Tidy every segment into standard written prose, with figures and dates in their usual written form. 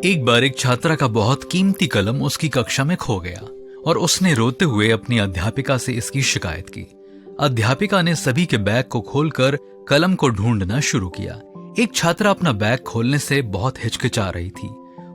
एक बार एक छात्रा का बहुत कीमती कलम उसकी कक्षा में खो गया और उसने रोते हुए अपनी अध्यापिका से इसकी शिकायत की। अध्यापिका ने सभी के बैग को खोलकर कलम को ढूंढना शुरू किया। एक छात्रा अपना बैग खोलने से बहुत हिचकिचा रही थी।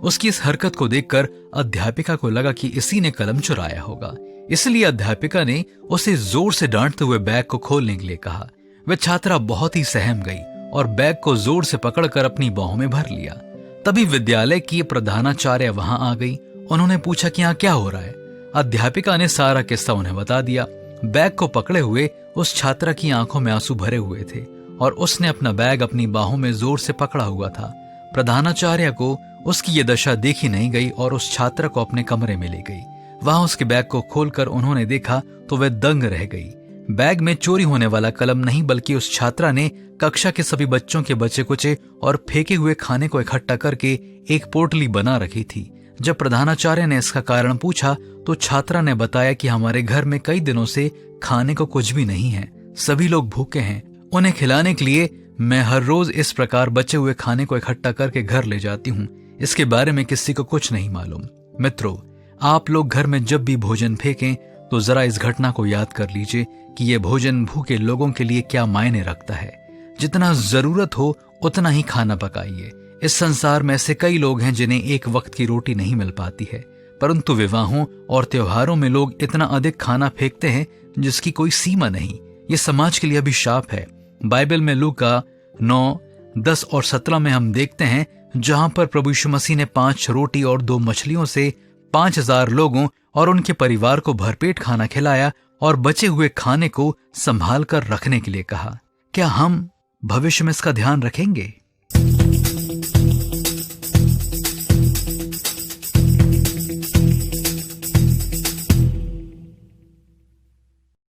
उसकी इस हरकत को देखकर अध्यापिका को लगा कि इसी ने कलम चुराया होगा, इसलिए अध्यापिका ने उसे जोर से डांटते हुए बैग को खोलने के लिए कहा। वह छात्रा बहुत ही सहम गई और बैग को जोर से पकड़कर अपनी बाहों में भर लिया। तभी विद्यालय की प्रधानाचार्य वहां आ गई। उन्होंने पूछा कि यहाँ क्या हो रहा है। अध्यापिका ने सारा किस्सा उन्हें बता दिया। बैग को पकड़े हुए उस छात्रा की आंखों में आंसू भरे हुए थे और उसने अपना बैग अपनी बाहों में जोर से पकड़ा हुआ था। प्रधानाचार्य को उसकी ये दशा देखी नहीं गई और उस छात्रा को अपने कमरे में ले गई। वहां उसके बैग को खोलकर उन्होंने देखा तो वह दंग रह गई। बैग में चोरी होने वाला कलम नहीं बल्कि उस छात्रा ने कक्षा के सभी बच्चों के बचे कुचे और फेंके हुए खाने को इकट्ठा करके एक पोटली बना रखी थी। जब प्रधानाचार्य ने इसका कारण पूछा तो छात्रा ने बताया कि हमारे घर में कई दिनों से खाने को कुछ भी नहीं है, सभी लोग भूखे हैं। उन्हें खिलाने के लिए मैं हर रोज इस प्रकार बचे हुए खाने को इकट्ठा करके घर ले जाती हूँ। इसके बारे में किसी को कुछ नहीं मालूम। मित्रों, आप लोग घर में जब भी भोजन फेंकें तो जरा इस घटना को याद कर लीजिए कि यह भोजन भूखे लोगों के लिए क्या मायने रखता है। जितना जरूरत हो उतना ही खाना पकाइए। इस संसार में ऐसे कई लोग हैं जिन्हें एक वक्त की रोटी नहीं मिल पाती है, परंतु विवाहों और त्योहारों में लोग इतना अधिक खाना फेंकते हैं जिसकी कोई सीमा नहीं। ये समाज के लिए अभिशाप है। बाइबल में लूका 9, 10 और 17 में हम देखते हैं जहां पर प्रभु यीशु मसीह ने 5 रोटी और 2 मछलियों से 5000 लोगों और उनके परिवार को भरपेट खाना खिलाया और बचे हुए खाने को संभाल कर रखने के लिए कहा। क्या हम भविष्य में इसका ध्यान रखेंगे?